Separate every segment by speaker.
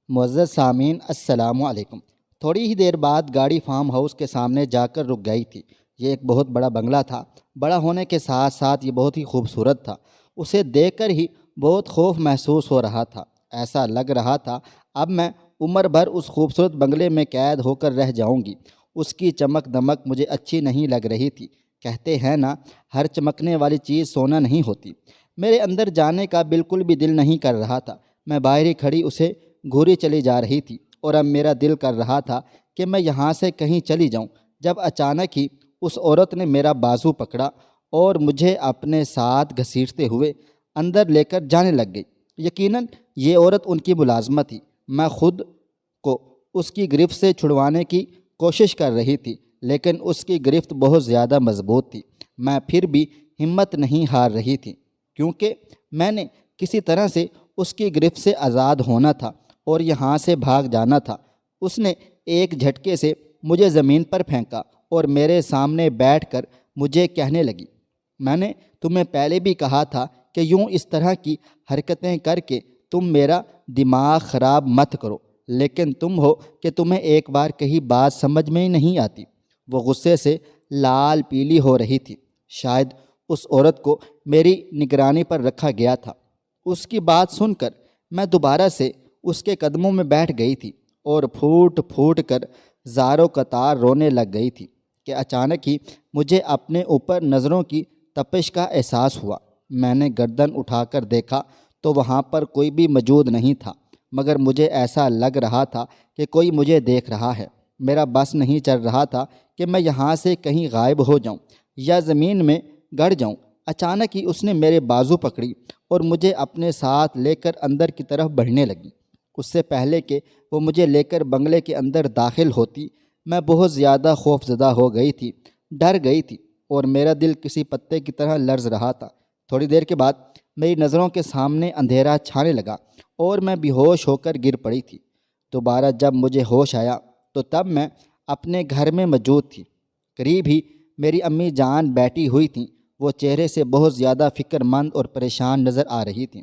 Speaker 1: معزز سامعین السلام علیکم۔ تھوڑی ہی دیر بعد گاڑی فارم ہاؤس کے سامنے جا کر رک گئی تھی۔ یہ ایک بہت بڑا بنگلہ تھا۔ بڑا ہونے کے ساتھ ساتھ یہ بہت ہی خوبصورت تھا۔ اسے دیکھ کر ہی بہت خوف محسوس ہو رہا تھا۔ ایسا لگ رہا تھا اب میں عمر بھر اس خوبصورت بنگلے میں قید ہو کر رہ جاؤں گی۔ اس کی چمک دمک مجھے اچھی نہیں لگ رہی تھی۔ کہتے ہیں نا، ہر چمکنے والی چیز سونا نہیں ہوتی۔ میرے اندر جانے کا بالکل بھی دل نہیں کر رہا تھا۔ میں باہر ہی کھڑی اسے گھوری چلی جا رہی تھی اور اب میرا دل کر رہا تھا کہ میں یہاں سے کہیں چلی جاؤں، جب اچانک ہی اس عورت نے میرا بازو پکڑا اور مجھے اپنے ساتھ گھسیٹتے ہوئے اندر لے کر جانے لگ گئی۔ یقیناً یہ عورت ان کی ملازمہ تھی۔ میں خود کو اس کی گرفت سے چھڑوانے کی کوشش کر رہی تھی، لیکن اس کی گرفت بہت زیادہ مضبوط تھی۔ میں پھر بھی ہمت نہیں ہار رہی تھی، کیونکہ میں نے کسی طرح سے اس کی گرفت سے آزاد ہونا تھا اور یہاں سے بھاگ جانا تھا۔ اس نے ایک جھٹکے سے مجھے زمین پر پھینکا اور میرے سامنے بیٹھ کر مجھے کہنے لگی، میں نے تمہیں پہلے بھی کہا تھا کہ یوں اس طرح کی حرکتیں کر کے تم میرا دماغ خراب مت کرو، لیکن تم ہو کہ تمہیں ایک بار کہی بات سمجھ میں ہی نہیں آتی۔ وہ غصے سے لال پیلی ہو رہی تھی۔ شاید اس عورت کو میری نگرانی پر رکھا گیا تھا۔ اس کی بات سن کر میں دوبارہ سے اس کے قدموں میں بیٹھ گئی تھی اور پھوٹ پھوٹ کر زاروں قطار رونے لگ گئی تھی کہ اچانک ہی مجھے اپنے اوپر نظروں کی تپش کا احساس ہوا۔ میں نے گردن اٹھا کر دیکھا تو وہاں پر کوئی بھی موجود نہیں تھا، مگر مجھے ایسا لگ رہا تھا کہ کوئی مجھے دیکھ رہا ہے۔ میرا بس نہیں چل رہا تھا کہ میں یہاں سے کہیں غائب ہو جاؤں یا زمین میں گڑ جاؤں۔ اچانک ہی اس نے میرے بازو پکڑی اور مجھے اپنے ساتھ لے کر اندر کی طرف بڑھنے لگی۔ اس سے پہلے کہ وہ مجھے لے کر بنگلے کے اندر داخل ہوتی، میں بہت زیادہ خوف زدہ ہو گئی تھی، ڈر گئی تھی اور میرا دل کسی پتے کی طرح لرز رہا تھا۔ تھوڑی دیر کے بعد میری نظروں کے سامنے اندھیرا چھانے لگا اور میں بے ہوش ہو کر گر پڑی تھی۔ دوبارہ جب مجھے ہوش آیا تو تب میں اپنے گھر میں موجود تھی۔ قریب ہی میری امی جان بیٹھی ہوئی تھیں۔ وہ چہرے سے بہت زیادہ فکر مند اور پریشان نظر آ رہی تھیں۔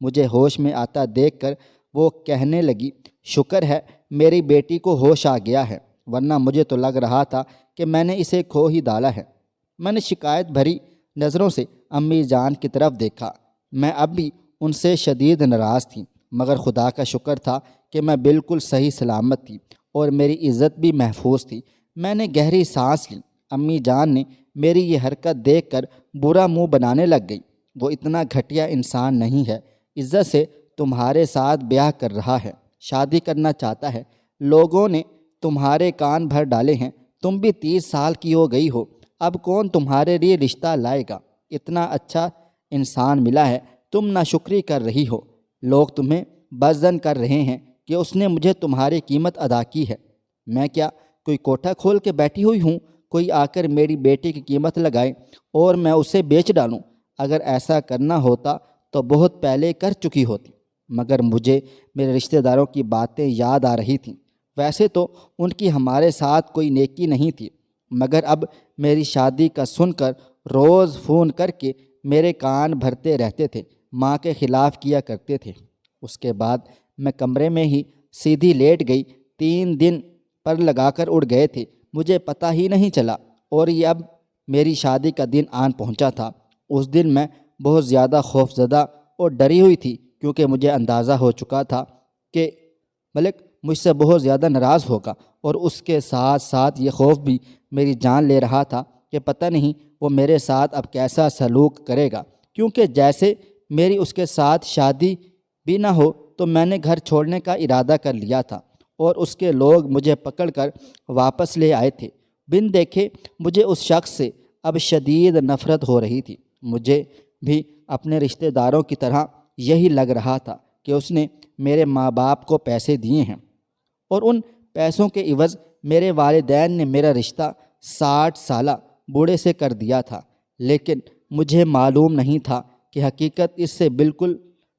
Speaker 1: مجھے ہوش میں آتا دیکھ کر وہ کہنے لگی، شکر ہے میری بیٹی کو ہوش آ گیا ہے، ورنہ مجھے تو لگ رہا تھا کہ میں نے اسے کھو ہی ڈالا ہے۔ میں نے شکایت بھری نظروں سے امی جان کی طرف دیکھا۔ میں اب بھی ان سے شدید ناراض تھی، مگر خدا کا شکر تھا کہ میں بالکل صحیح سلامت تھی اور میری عزت بھی محفوظ تھی۔ میں نے گہری سانس لی۔ امی جان نے میری یہ حرکت دیکھ کر برا منہ بنانے لگ گئی۔ وہ اتنا گھٹیا انسان نہیں ہے، عزت سے تمہارے ساتھ بیاہ کر رہا ہے، شادی کرنا چاہتا ہے، لوگوں نے تمہارے کان بھر ڈالے ہیں، تم بھی 30 سال کی ہو گئی ہو، اب کون تمہارے لیے رشتہ لائے گا؟ اتنا اچھا انسان ملا ہے، تم ناشکری کر رہی ہو، لوگ تمہیں بزدل کر رہے ہیں کہ اس نے مجھے تمہاری قیمت ادا کی ہے۔ میں کیا کوئی کوٹھا کھول کے بیٹھی ہوئی ہوں؟ کوئی آ کر میری بیٹی کی قیمت لگائے اور میں اسے بیچ ڈالوں؟ اگر ایسا کرنا ہوتا تو بہت پہلے کر چکی ہوتی، مگر مجھے میرے رشتہ داروں کی باتیں یاد آ رہی تھیں۔ ویسے تو ان کی ہمارے ساتھ کوئی نیکی نہیں تھی، مگر اب میری شادی کا سن کر روز فون کر کے میرے کان بھرتے رہتے تھے، ماں کے خلاف کیا کرتے تھے۔ اس کے بعد میں کمرے میں ہی سیدھی لیٹ گئی۔ 3 دن پر لگا کر اڑ گئے تھے، مجھے پتہ ہی نہیں چلا، اور یہ اب میری شادی کا دن آن پہنچا تھا۔ اس دن میں بہت زیادہ خوف زدہ اور ڈری ہوئی تھی، کیونکہ مجھے اندازہ ہو چکا تھا کہ ملک مجھ سے بہت زیادہ ناراض ہوگا، اور اس کے ساتھ ساتھ یہ خوف بھی میری جان لے رہا تھا کہ پتہ نہیں وہ میرے ساتھ اب کیسا سلوک کرے گا، کیونکہ جیسے میری اس کے ساتھ شادی بھی نہ ہو تو میں نے گھر چھوڑنے کا ارادہ کر لیا تھا، اور اس کے لوگ مجھے پکڑ کر واپس لے آئے تھے۔ بن دیکھے مجھے اس شخص سے اب شدید نفرت ہو رہی تھی۔ مجھے بھی اپنے رشتہ داروں کی طرح یہی لگ رہا تھا کہ اس نے میرے ماں باپ کو پیسے دیے ہیں، اور ان پیسوں کے عوض میرے والدین نے میرا رشتہ 60 سالہ بوڑھے سے کر دیا تھا۔ لیکن مجھے معلوم نہیں تھا کہ حقیقت اس سے بالکل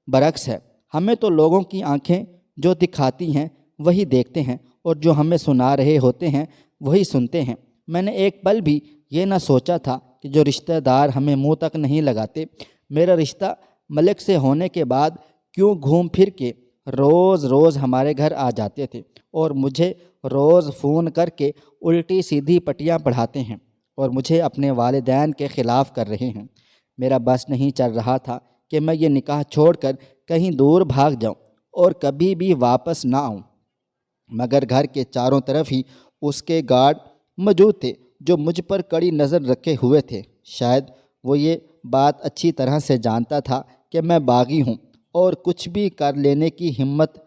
Speaker 1: برعکس ہے۔ ہمیں تو لوگوں کی آنکھیں جو دکھاتی ہیں وہی دیکھتے ہیں، اور جو ہمیں سنا رہے ہوتے ہیں وہی سنتے ہیں۔ میں نے ایک پل بھی یہ نہ سوچا تھا کہ جو رشتہ دار ہمیں منہ تک نہیں لگاتے، میرا رشتہ ملک سے ہونے کے بعد کیوں گھوم پھر کے روز روز ہمارے گھر آ جاتے تھے اور مجھے روز فون کر کے الٹی سیدھی پٹیاں پڑھاتے ہیں اور مجھے اپنے والدین کے خلاف کر رہے ہیں۔ میرا بس نہیں چل رہا تھا کہ میں یہ نکاح چھوڑ کر کہیں دور بھاگ جاؤں اور کبھی بھی واپس نہ آؤں، مگر گھر کے چاروں طرف ہی اس کے گارڈ موجود تھے جو مجھ پر کڑی نظر رکھے ہوئے تھے۔ شاید وہ یہ بات اچھی طرح سے جانتا تھا کہ میں باغی ہوں اور کچھ بھی کر لینے کی ہمت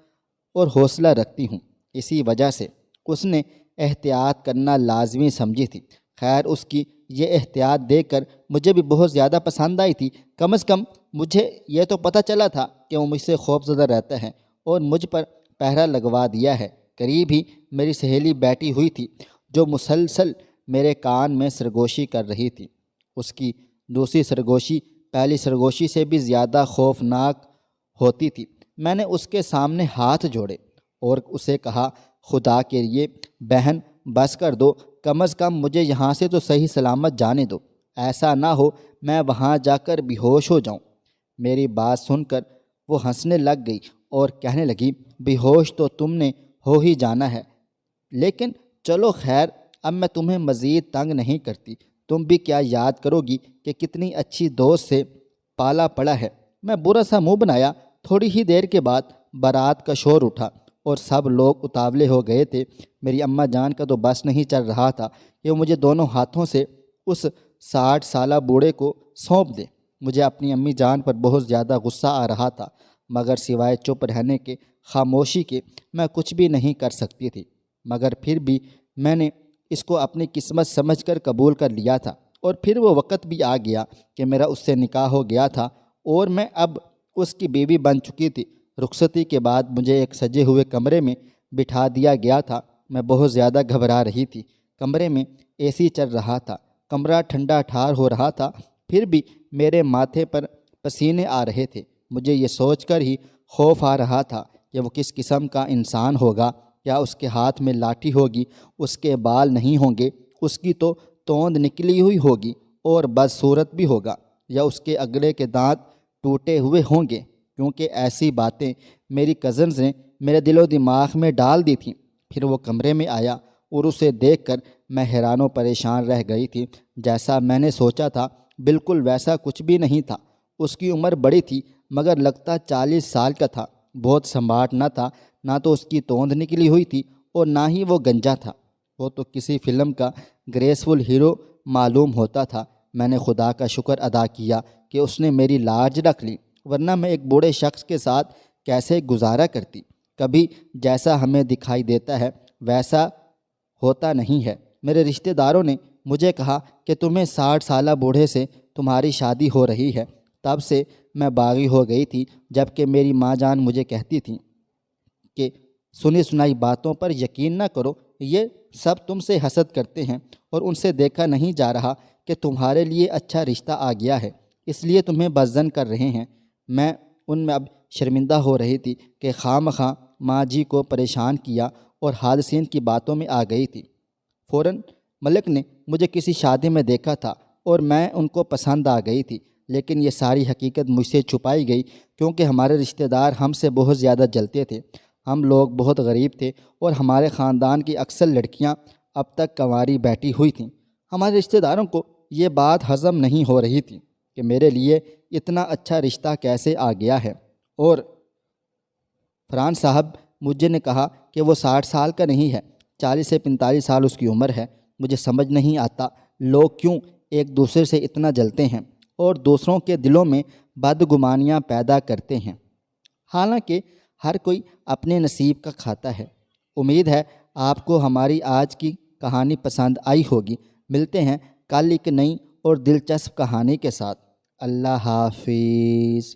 Speaker 1: اور حوصلہ رکھتی ہوں، اسی وجہ سے اس نے احتیاط کرنا لازمی سمجھی تھی۔ خیر، اس کی یہ احتیاط دیکھ کر مجھے بھی بہت زیادہ پسند آئی تھی۔ کم از کم مجھے یہ تو پتہ چلا تھا کہ وہ مجھ سے خوف زدہ رہتا ہے اور مجھ پر پہرا لگوا دیا ہے۔ قریب ہی میری سہیلی بیٹھی ہوئی تھی جو مسلسل میرے کان میں سرگوشی کر رہی تھی۔ اس کی دوسری سرگوشی پہلی سرگوشی سے بھی زیادہ خوفناک ہوتی تھی۔ میں نے اس کے سامنے ہاتھ جوڑے اور اسے کہا، خدا کے لیے بہن بس کر دو، کم از کم مجھے یہاں سے تو صحیح سلامت جانے دو، ایسا نہ ہو میں وہاں جا کر بے ہوش ہو جاؤں۔ میری بات سن کر وہ ہنسنے لگ گئی اور کہنے لگی، بے ہوش تو تم نے ہو ہی جانا ہے، لیکن چلو خیر، اب میں تمہیں مزید تنگ نہیں کرتی۔ تم بھی کیا یاد کرو گی کہ کتنی اچھی دوست سے پالا پڑا ہے۔ میں برا سا منہ بنایا۔ تھوڑی ہی دیر کے بعد بارات کا شور اٹھا اور سب لوگ اتاولے ہو گئے تھے۔ میری اماں جان کا تو بس نہیں چل رہا تھا کہ وہ مجھے دونوں ہاتھوں سے اس 60 سالہ بوڑھے کو سونپ دے۔ مجھے اپنی امی جان پر بہت زیادہ غصہ آ رہا تھا، مگر سوائے چپ رہنے کے، خاموشی کے، میں کچھ بھی نہیں کر سکتی تھی۔ مگر پھر بھی میں نے اس کو اپنی قسمت سمجھ کر قبول کر لیا تھا، اور پھر وہ وقت بھی آ گیا کہ میرا اس سے نکاح ہو گیا تھا اور میں اب اس کی بیوی بن چکی تھی۔ رخصتی کے بعد مجھے ایک سجے ہوئے کمرے میں بٹھا دیا گیا تھا۔ میں بہت زیادہ گھبرا رہی تھی۔ کمرے میں اے سی چل رہا تھا، کمرہ ٹھنڈا ٹھار ہو رہا تھا، پھر بھی میرے ماتھے پر پسینے آ رہے تھے۔ مجھے یہ سوچ کر ہی خوف آ رہا تھا کہ وہ کس قسم کا انسان ہوگا۔ کیا اس کے ہاتھ میں لاٹھی ہوگی، اس کے بال نہیں ہوں گے، اس کی تو توند نکلی ہوئی ہوگی اور بدصورت بھی ہوگا، یا اس کے اگلے کے دانت ٹوٹے ہوئے ہوں گے، کیونکہ ایسی باتیں میری کزنز نے میرے دل و دماغ میں ڈال دی تھیں۔ پھر وہ کمرے میں آیا اور اسے دیکھ کر میں حیران و پریشان رہ گئی تھی۔ جیسا میں نے سوچا تھا بالکل ویسا کچھ بھی نہیں تھا۔ اس کی عمر بڑی تھی مگر لگتا 40 سال کا تھا۔ بہت سماٹ نہ تھا، نہ تو اس کی توند نکلی ہوئی تھی اور نہ ہی وہ گنجا تھا۔ وہ تو کسی فلم کا گریسفل ہیرو معلوم ہوتا تھا۔ میں نے خدا کا شکر ادا کیا کہ اس نے میری لاج رکھ لی، ورنہ میں ایک بوڑھے شخص کے ساتھ کیسے گزارا کرتی۔ کبھی جیسا ہمیں دکھائی دیتا ہے ویسا ہوتا نہیں ہے۔ میرے رشتہ داروں نے مجھے کہا کہ تمہیں 60 سالہ بوڑھے سے تمہاری شادی ہو رہی ہے۔ تب سے میں باغی ہو گئی تھی، جبکہ میری ماں جان مجھے کہتی تھیں کہ سنی سنائی باتوں پر یقین نہ کرو، یہ سب تم سے حسد کرتے ہیں اور ان سے دیکھا نہیں جا رہا کہ تمہارے لیے اچھا رشتہ آ گیا ہے، اس لیے تمہیں بدظن کر رہے ہیں۔ میں ان میں اب شرمندہ ہو رہی تھی کہ خواہ مخواہ ماں جی کو پریشان کیا اور حادثین کی باتوں میں آ گئی تھی۔ فوراً ملک نے مجھے کسی شادی میں دیکھا تھا اور میں ان کو پسند آ گئی تھی، لیکن یہ ساری حقیقت مجھ سے چھپائی گئی کیونکہ ہمارے رشتہ دار ہم سے بہت زیادہ جلتے تھے۔ ہم لوگ بہت غریب تھے اور ہمارے خاندان کی اکثر لڑکیاں اب تک کنواری بیٹھی ہوئی تھیں۔ ہمارے رشتہ داروں کو یہ بات ہضم نہیں ہو رہی تھی کہ میرے لیے اتنا اچھا رشتہ کیسے آ گیا ہے، اور فرحان صاحب مجھے نے کہا کہ وہ 60 سال کا نہیں ہے، 40 سے 45 سال اس کی عمر ہے۔ مجھے سمجھ نہیں آتا لوگ کیوں ایک دوسرے سے اتنا جلتے ہیں اور دوسروں کے دلوں میں بدگمانیاں پیدا کرتے ہیں، حالانکہ ہر کوئی اپنے نصیب کا کھاتا ہے۔ امید ہے آپ کو ہماری آج کی کہانی پسند آئی ہوگی۔ ملتے ہیں کل ایک نئی اور دلچسپ کہانی کے ساتھ۔ اللہ حافظ۔